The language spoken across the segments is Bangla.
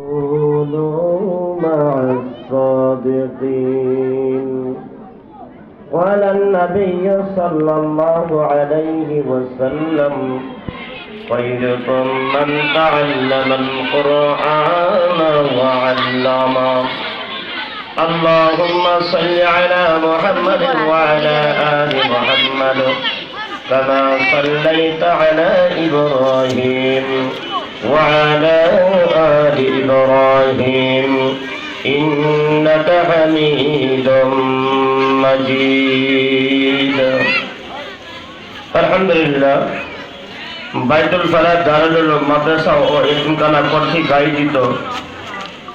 كونوا مع الصادقين. قال النبي صلى الله عليه وسلم: خيركم من تعلم القرآن وعلمه. اللهم صل على محمد وعلى آل محمد كما صليت على إبراهيم وعلى آل إبراهيم إنك حميد مجيد. الحمد لله. বাইতুল ফালাহ দারুল মাদ্রাসা ও এতিমখানা কর্তৃক আয়োজিত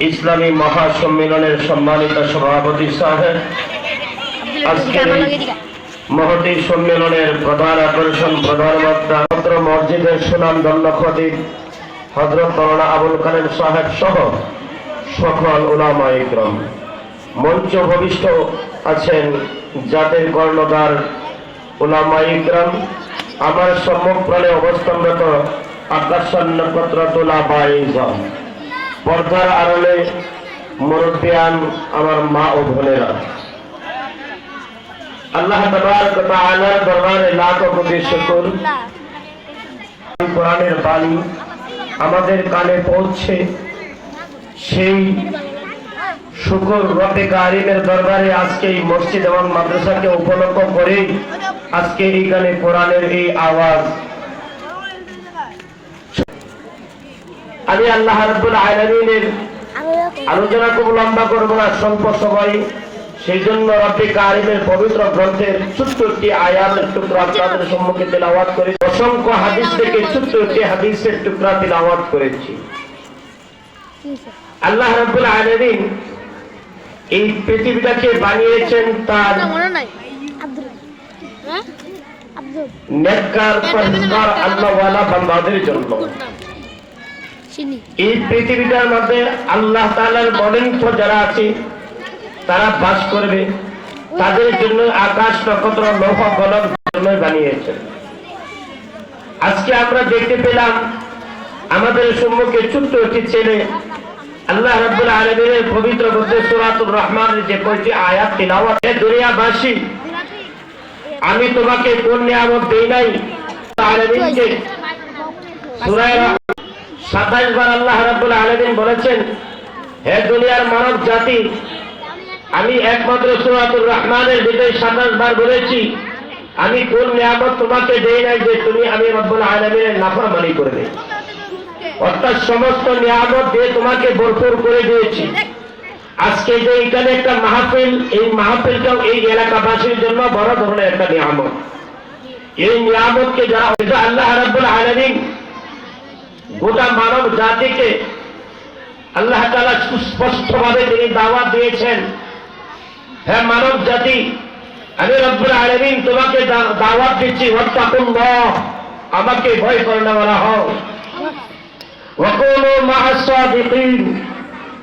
ইসলামী মহাসম্মেলনের সম্মানিত সভাপতি সাহেব, আজকের মহতী সম্মেলনের প্রধান আকর্ষণ, প্রধান বক্তা পত্র মসজিদের সুনামধন্য খতিব হযরত মাওলানা আবুল কালাম সাহেব সহ সকল উলামা ইকরাম, মঞ্চ ভবিষ্ঠ আছেন জাতির কর্ণধার উলামা ইকরাম, আমার সম্মুখ প্রাণে অবস্থানরত আকাশান নক্ষত্র তোলা ভাইজান, পর্দার আড়ালে মুরব্বিয়ান, আমার মা ও বোনেরা, আল্লাহ তাবারক ওয়া তাআলার দরবারে লাখ কোটি শুকর। কোরআনের বাণী আমাদের কানে পৌঁছে, সেই শুকর রব্বে কারিমের দরবারে আজকে এই মসজিদ এবং মাদ্রাসাকে উপলক্ষ করে আজকে এইখানে কোরআনের এই আওয়াজ। আমি আল্লাহ রাব্বুল আলামিনের আলোচনা খুব লম্বা করব না, স্বল্প সময়, সেই জন্য রব্বে কারিমের পবিত্র গ্রন্থের ছোট্ট একটি আয়াতের টুকরা আপনাদের সম্মুখে তেলাওয়াত করে, অসংখ্য হাদিস থেকে ছোট্ট একটি হাদিসের টুকরা তেলাওয়াত করেছি। আল্লাহ রাব্বুল আলামিন এই পৃথিবীটাকে বানিয়েছেন তার নেককার পরহেজগার আল্লাহওয়ালা বান্দাদের জন্য। এই পৃথিবীটার মধ্যে আল্লাহ তাআলার মনোনীত যারা আছে তারা বাস করবে, তাদের জন্য আকাশ নক্ষত্র লৌহ কলম জন্য বানিয়েছেন। আজকে আমরা দেখতে পেলাম আমাদের সম্মুখে ছোট্ট একটি ছেলে আল্লাহ রাব্বুল আলামিনের পবিত্র গ্রন্থে সূরাতুর রহমানের যে কয়টি আয়াত তিলাওয়াত, হে দুনিয়াবাসী, আমি তোমাকে কোন নিয়ামত দেই নাই? আলামিনকে সূরা 27 বার আল্লাহ রাব্বুল আলামিন বলেছেন, হে দুনিয়ার মানব জাতি, আমি একমাত্র সূরাতুর রহমানের ভিতরে 27 বার বলেছি, আমি কোন নিয়ামত তোমাকে দেই নাই যে তুমি আমি রব্বুল আলামিনের নাফরমানি করবে। অর্থাৎ সমস্ত নিয়ামত দিয়ে তোমাকে ভরপুর করে দিয়েছি। আজকে যে এখানে একটা মাহফিল, এই মাহফিলটাও এই এলাকাবাসীর জন্য বড় ধরনের একটা নিয়ামত। এই নিয়ামতকে যারা আল্লাহ রাব্বুল আলামিন গোটা মানব জাতিকে আল্লাহ তাআলা সুস্পষ্টভাবে তিনি দাওয়াত দিয়েছেন, হে মানব জাতি, আমি রব্বুল আলামিন তোমাকে দাওয়াত দিচ্ছি, ওয়াত্তাকুল্লাহ, আমাকে ভয় করনেওয়ালা হও, ওয়াকুনু মা'আস সাদিকিন,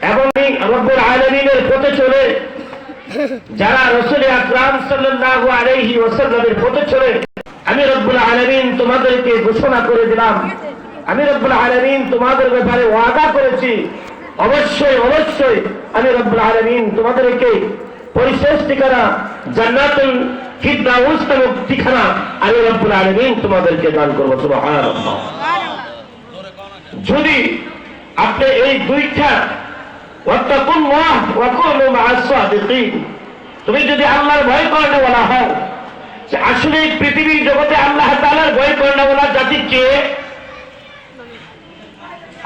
এবং রব্বুল আলামিনের পথে চলে যারা রাসূল আকরাম সাল্লাল্লাহু আলাইহি ওয়াসাল্লামের পথে চলে, আমি রব্বুল আলামিন তোমাদেরকে ঘোষণা করে দিলাম, আমি রব্বুল আলামিন তোমাদের ব্যাপারে ওয়াদা করেছি, অবশ্যই অবশ্যই আমি রব্বুল আলামিন তোমাদেরকে পরিশেষ ঠিকানা জান্নাতুল ফিরদাউস নামক ঠিকানা আমি রব্বুল আলামিন তোমাদেরকে দান করব। সুবহানাল্লাহ। যদি আপনি এই দুইটা ওয়াত্তাকুল্লাহ ওয়া কুনু মা'আস সাদিকিন, তুমি যদি আল্লাহর ভয় করনেওয়ালা হও, যে আসলে পৃথিবীর জগতে আল্লাহ তাআলার ভয় করনেওয়ালা জাতি কে?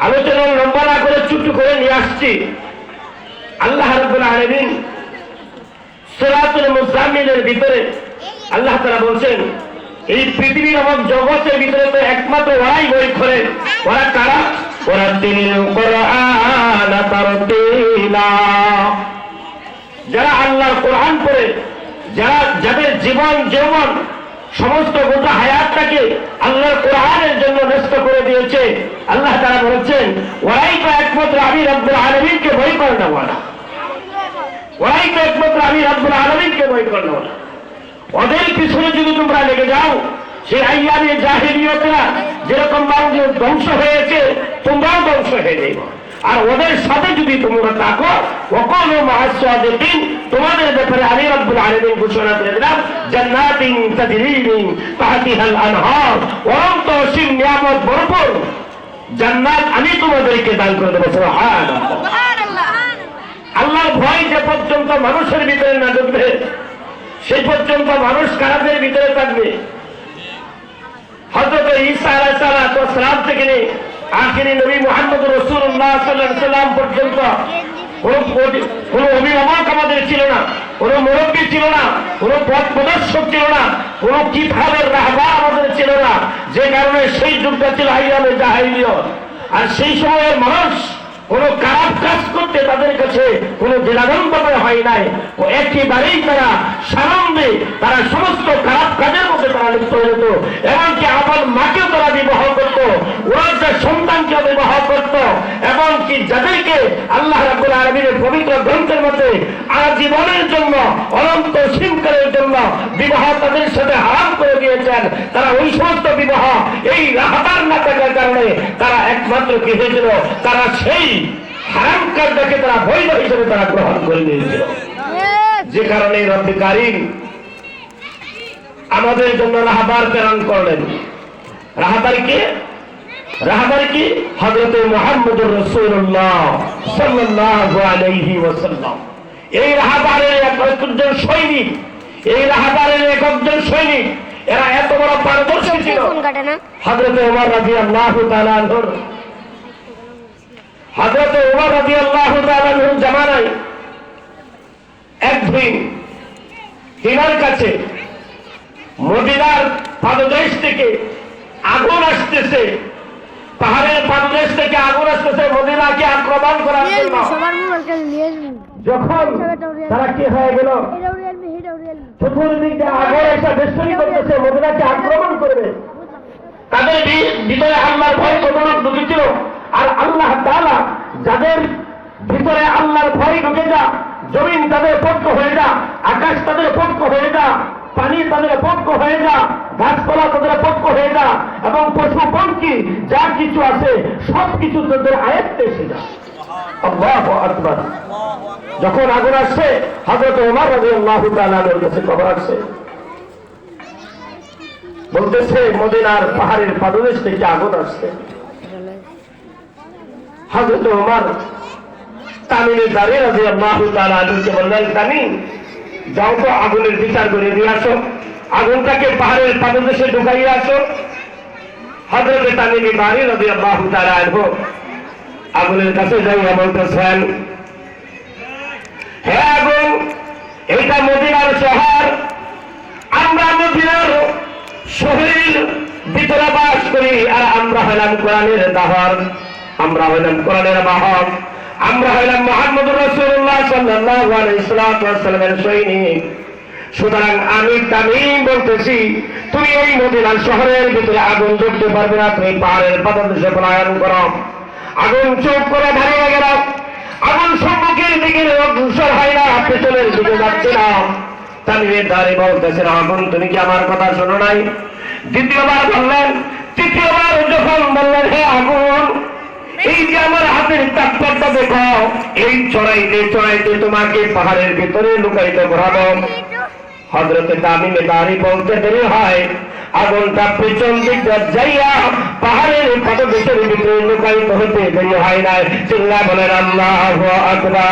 আলোচনা লম্বা না করে ছোট্ট করে নিয়ে আসছি। আল্লাহ রাব্বুল আলামিন সূরাতুল মুজাম্মিলের ভিতরে আল্লাহ তাআলা বলছেন, এই পৃথিবীর এবং জগতের ভিতরে তো একমাত্র ওরাই ভয় করে। ওরা কারা? ওরা তিনিল কোরআন তারতিলা, যারা আল্লাহর কোরআন পড়ে, যাদের জীবন যৌবন সমস্ত গোটা হায়াতটাকে আল্লাহর কোরআনের জন্য নষ্ট করে দিয়েছে, আল্লাহ তাআলা বলেছেন ওরাই তো একমাত্র আমি রব্বুল আলামিনকে ভয় করনেওয়ালা, ওরাই তো একমাত্র আমি রব্বুল আলামিনকে ভয় করনেওয়ালা। ওদের পিছনে যদি তোমরা লেগে যাও, সেই আইয়ামে জাহিলিয়াতরা যেরকম মানুষ ধ্বংস হয়েছে, তোমরাও ধ্বংস হয়ে যাবে। আর ওদের সাথে যদি তোমরা থাকো ওয়াকুনু মা'আস সাদিকিন, তোমাদের ব্যাপারে আমি রব্বুল আলামিন ঘোষণা করে দিলাম জান্নাতিন তাজরি মিন তাহতিহাল আনহার, অনন্ত অসীম নিয়ামত ভরপুর জান্নাত আমি তোমাদেরকে দান করে দেব। সুবহানাল্লাহ। আল্লাহর ভয় যে পর্যন্ত মানুষের ভিতরে না ঢুকবে সেই পর্যন্ত মানুষ কারাদের ভিতরে থাকবে। হযরত ঈসা আলাইহিস সালাম থেকে নিয়ে আখিরি নবী মুহাম্মদ রাসূলুল্লাহ সাল্লাল্লাহু আলাইহি ওয়াসাল্লাম পর্যন্ত কোন অভিভাবক আমাদের ছিল না, কোন মুরব্বী ছিল না, কোন পথ প্রদর্শক ছিল না, কোন কিতাবের রাহবার আমাদের ছিল না, যে কারণে সেই যুগটা ছিল আইয়ামে জাহিলিয়ত। আর সেই সময়ের মানুষ কোন খারাপ কাজ করতে তাদের কাছে কোন দ্বিধাদ্বন্দ্ব হয় নাই, ও একেবারেই তারা সানন্দে তারা সমস্ত খারাপ কাজের মধ্যে তারা লিপ্ত হয়ে যেত। এমনকি আমার মাকেও তারা বিবাহ করত, ওরা যে সন্তানকে বিবাহ করত, এমনকি যাদেরকে আল্লাহ রাব্বুল আলামিনের পবিত্র গ্রন্থের মধ্যে আজীবনের জন্য অনন্ত চিরকালের জন্য বিবাহ তাদের সাথে হারাম করে দিয়েছেন, তারা ওই সমস্ত বিবাহ এই রাহবার না থাকার কারণে তারা একমাত্র কি হয়েছিল, তারা সেই হারাম কাজটাকে তারা বৈধ হিসেবে তারা গ্রহণ করে নিয়েছিল। যে কারণে রব্বুল কারীম আমাদের জন্য রাহবার প্রেরণ করলেন। রাহবার কি হযরত মুহাম্মদুর রাসূলুল্লাহ সাল্লাল্লাহু আলাইহি ওয়াসাল্লাম। এই রাহবারের একজন সৈনিক, এই রাহবারের একজন সৈনিক, এরা এত বড় পারদর্শী ছিল। হযরত ওমর রাদিয়াল্লাহু তাআলা আনহু, হযরত ওমর রাদিয়াল্লাহু তাআলা আনহুর জামানায় একদিন তিনার কাছে মদিনার পাদদেশ থেকে আগুন আসতেছে, পাহাড়ের পাদদেশ থেকে আগুন আসতেছে মদিনাকে আক্রমণ করার জন্য। যখন তারা কি হয়ে গেল, চতুর্দিক দিয়ে আগুন এসে বেষ্টনী করতেছে, মদিনাকে আক্রমণ করবে। তাদের ভিতরে আল্লাহর ভয় কতটুকু ঢুকেছিল, আর আল্লাহ তাআলা যাদের ভিতরে আল্লাহর ভয় ঢুকে যা, জমিন তাদের পক্ষ হয়ে যা, আকাশ তাদের পক্ষ হয়ে যা, পানি তাদের পক্ষ হয়ে যা, গাছপালা তাদের পক্ষ হয়ে যা, এবং পশু পক্ষী যা কিছু আছে সবকিছু তাদের আয়ত্তে এসে যা। আল্লাহু আকবার। যখন আগুন আসছে হযরত ওমর রাদিয়াল্লাহু তাআলা এর কাছে খবর আসছে, বলতেছে মদিনার পাহাড়ের পাদদেশ থেকে আগুন আসছে। হযরত ওমর তামিমে দাঁড়ি রাদিয়াল্লাহু তাআলা আনহুকে বললেন, তামিম যাও তো আগুনের বিচার করে দিয়ে আসো, আগুনটাকে পাহাড়ের পাদদেশে ঢুকাইয়ে আসো। হযরত তামিমে দাঁড়ি রাদিয়াল্লাহু তাআলা আনহু আগুনের কাছে যাইয়া বলতেছেন, হে আগুন, এইটা মদিনার শহর, আমরা মদিনার শহরের ভিতরে বাস করি, আর আমরা হইলাম কোরআনের দাহর, আমরা হইলাম কোরআনের বাহক, আমরা হইলাম মুহাম্মদুর রাসূলুল্লাহ সাল্লাল্লাহু আলাইহি ওয়াসাল্লামের সৈনিক। সুতরাং আমি তামিম বলতেছি, তুমি এই মদিনার শহরের ভিতরে আগুন ঢুকতে পারবে না, তুমি পাহাড়ের পাদদেশে পলায়ন করো। আগুন চোখ করে দাঁড়িয়ে গেল, আগুন সম্মুখের দিকে অগ্রসর হয় না, পেছনের দিকে যাচ্ছে না। তামিমের দাঁড়ি বলতেছেন, আগুন তুমি কি আমার কথা শোনো নাই? দ্বিতীয়বার বললেন, তৃতীয়বার যখন বললেন, হে আগুন, এই যে আমার হাতের তাৎপর্য দেখো, এই চড়াইতে চড়াইতে তোমাকে পাহাড়ের ভিতরে লুকাইতে ঘোরাবো। হযরত তামিমে দাঁড়ি বলতে দেরি হয়, আগুনটা পেছন দিক যাইয়া পাহাড়ের পাদদেশের ভিতরে লুকাইতে হতে দেরি হয় না। চিল্লা বলেন আল্লাহু আকবার।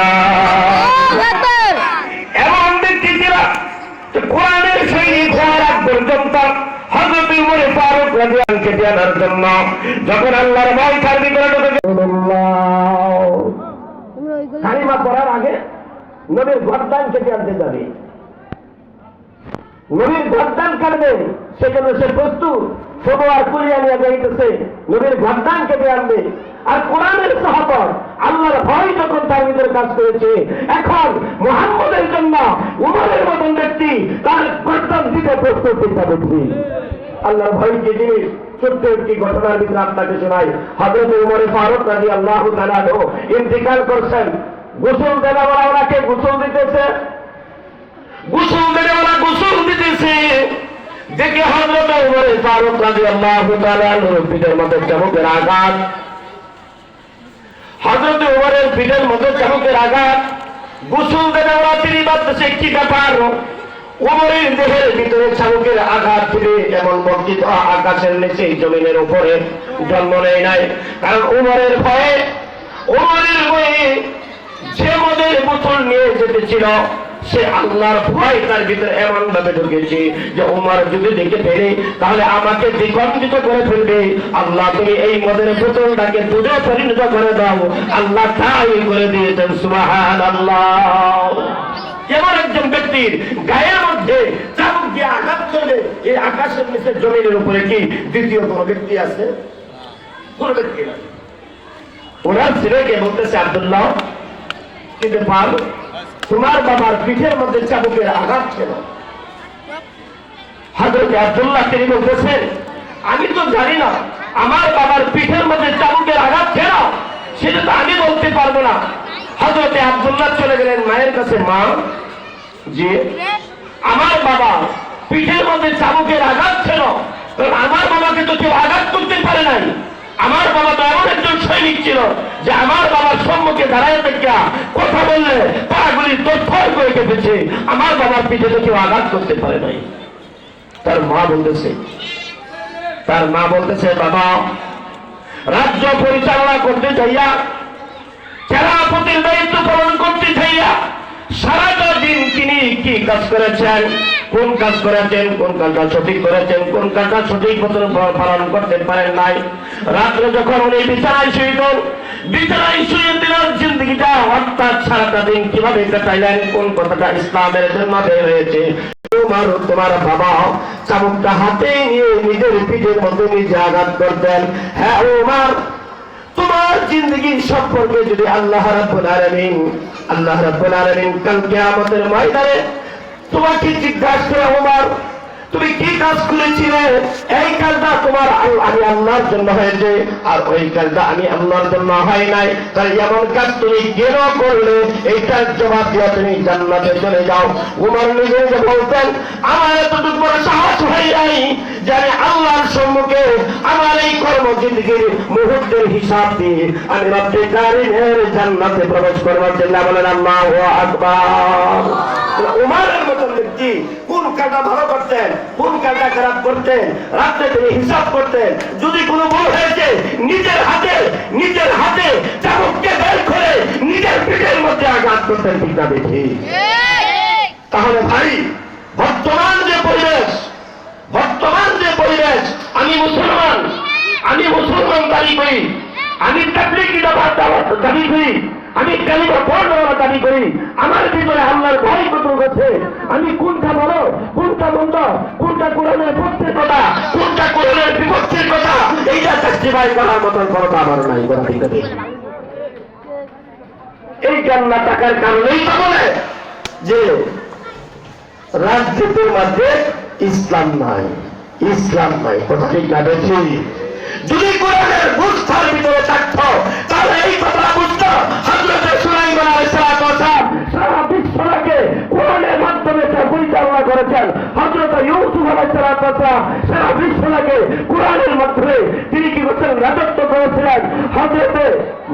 এমন ব্যক্তি ছিল কোরআনের সৈনিক হওয়ার আগ পর্যন্ত হযরত ওমর ফারুক রাদিয়াল্লাহু আনহুকে দেওয়ার জন্য যখন আল্লাহর ভয় তার ভিতরে ঢুকে কালিমা পড়ার আগে নবীর গর্দান কেটে আনতে যাবে, নবীর গর্দান কাটবেন, সেজন্য সে প্রস্তুত, তলোয়ার কুলিয়া নিয়ে যাইতেছে, নবীর গর্দান কেটে আনবে। আর কোরআনের সাহাবত আল্লাহর ভয় যখন তার ভিতরে কাজ করেছে, এখন মুহাম্মদের জন্য উমরের মতন ব্যক্তি তার গর্দান দিতে প্রস্তুত চিন্তা করছি। আল্লাহর ভয় কি জিনিস, ছোট্ট একটি ঘটনার ভিতরে আপনাকে শোনাই। হযরত ওমর ফারুক রাদিয়াল্লাহু তাআলা আনহু ইন্তিকাল করছেন, গোসল দেওয়ালা ওনাকে গোসল দিতেছে, গোসল দেওয়ালা গোসল দিতেছে দেখে হযরত ওমর ফারুক রাদিয়াল্লাহু তাআলা আনহু পিঠের মধ্যে চাবুকের আঘাত। হযরত ওমরের পিঠের মধ্যে চাবুকের আঘাত, গোসল দেবে ওরা তিনি ভাবতেছে কি ব্যাপার, ওমরের দেহের ভিতরে চাবুকের আঘাত দিবে এমন বর্ধিত আকাশের নিচে জমিনের উপরে জন্ম নেয় নাই। কারণ ওমরের ভয়ে যে মদের বোতল নিয়ে যেতেছিল সে আল্লাহর ভয় তার ভিতরে এমন ভাবে ঢুকেছে যে ওমর যদি দেখে ফেলে তাহলে আমাকে দ্বিগন্ধিত করে ফেলবে। আল্লাহ তুমি এই মদের বোতলটাকে দুধে পরিণত করে দাও। আল্লাহ তাই করে দিয়েছেন, সুবহানাল্লাহ। যেমন একজন ব্যক্তির গায়ের মধ্যে চাবুক দিয়ে আঘাত করলে এই আকাশের নিচে জমিনের উপরে কি দ্বিতীয় কোন ব্যক্তি আছে? কোন ব্যক্তি না। ওনার ছেলেকে বলতেছে, আব্দুল্লাহ কিন্তু পাল তোমার বাবার পিঠের মধ্যে চাবুকের আঘাত ছিল। হযরত আব্দুল্লাহ তিনি বলতেছেন, আমি তো জানি না আমার বাবার পিঠের মধ্যে চাবুকের আঘাত ছিল, সেটা তো আমি বলতে পারবো না। হযরত আব্দুল্লাহ চলে গেলেন মায়ের কাছে, মা যে আমার বাবা পিঠের মধ্যে চাবুকের আঘাত ছিল, কারণ আমার বাবাকে তো কেউ আঘাত করতে পারে নাই। আমার বাবা তো এমন একজন সৈনিক ছিল যে আমার বাবার সম্মুখে দাঁড়ায় থেকে কথা বললে পাগুলি তোড়ফাড় করে কেঁপেছে। আমার বাবার পিঠে তো কেউ আঘাত করতে পারে নাই। তার মা বলতেছে বাবা রাজ্য পরিচালনা করতে চাইয়া, সেনাপতির দায়িত্ব পালন করতে চাইয়া সারাটা দিন তিনি কি কাজ করেছেন, কোন কাজ করেছেন, কোন কাজটা সঠিক করেছেন, কোন কাজটা সঠিক মতো পালন করতে পারেন নাই। রাত্রে যখন উনি বিছানায় শুয়ে দিনের জিন্দগিটা অর্থাৎ সারাটা দিন কিভাবে কাটাইলেন, কোন কথাটা ইসলামের জন্য বের হয়েছে, তোমার বাবা চাবুকটা হাতে নিয়ে নিজের পিঠের মধ্যে নিজে আঘাত করতেন। হ্যাঁ ওমর, তোমার জিন্দগি সম্পর্কে যদি আল্লাহ রাব্বুল আলামিন কাল কিয়ামতের ময়দানে তোমাকে জিজ্ঞাসা করে, ওমর তুমি কি কাজ করেছিলে, এই কাজটা তোমার আমি আল্লাহর জন্য হয়েছে আর ওই কাজটা আমি আল্লাহর জন্য হয় নাই, তাই এমন কাজ তুমি কেন করলে, এইটার জবাব দিয়ে তুমি জান্নাতে চলে যাও। ওমর নিজে যে বলতেন, আমার এতটুকু বড় সাহস হয় নাই যে আমি আল্লাহর সম্মুখে আমার এই কর্মজিন্দগির মুহূর্তের হিসাব দিয়ে আমি রব্বে কারীমের জান্নাতে প্রবেশ করবার জন্য বলেন আল্লাহু আকবার। ওমরের মতন ব্যক্তি কোন কাজটা ভালো করতেন, কোন কাজটা খারাপ করতেন, রাত্রে তিনি হিসাব করতেন। যদি কোনো ভুল হয়েছে নিজের হাতে চাবুককে বের করে নিজের পিঠের মধ্যে আঘাত করতেন, ঠিক না দেখি? তাহলে ভাই বর্তমান যে পরিবেশ আমি মুসলমান দাবি করি, আমি তাবলীগী দাবি করি, আমি কালিমা পড়ার দাবি করি, আমার ভিতরে আল্লাহর ভয় কতটুকু আছে, আমি কোনটা বলো কোনটা বন্ধ, কোনটা কোরআনের পক্ষের কথা, কোনটা কোরআনের বিপক্ষের কথা, এইটা জাস্টিফাই করার মতন ক্ষমতা আমার নাই। এই জান্নাত টাকার কারণেই তো বলে যে রাজনীতির মধ্যে ইসলাম নাই কথা ঠিক না দেখি? যদি কোরআনের বুঝতার ভিতরে থাকতো তাহলে এই কথা বুঝতো হযরত সুলাইমান আলাইহিস সালাম সারা বিশ্বকে কোরআনের মাধ্যমে পরিচালনা করেছেন। হযরত ইউসুফ আলাইহিস সালাম সারা বিশ্বকে কোরআনের মাধ্যমে তিনি কি করছেন, রাজত্ব করেছিলেন। হযরত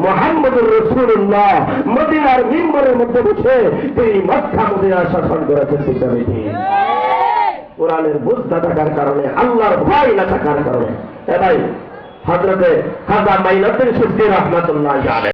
মুহাম্মদুর রাসূলুল্লাহ মদিনার মিম্বরের মধ্যে বসে তিনি মক্কা মদিনা শাসন করেছেন, ঠিক না বেশি? কোরআনের বুঝ না থাকার কারণে, আল্লাহর ভয় না থাকার কারণে। ভাই হযরতে খাজা মাইনুদ্দিন চিশতি রাহমাতুল্লাহ আলাইহি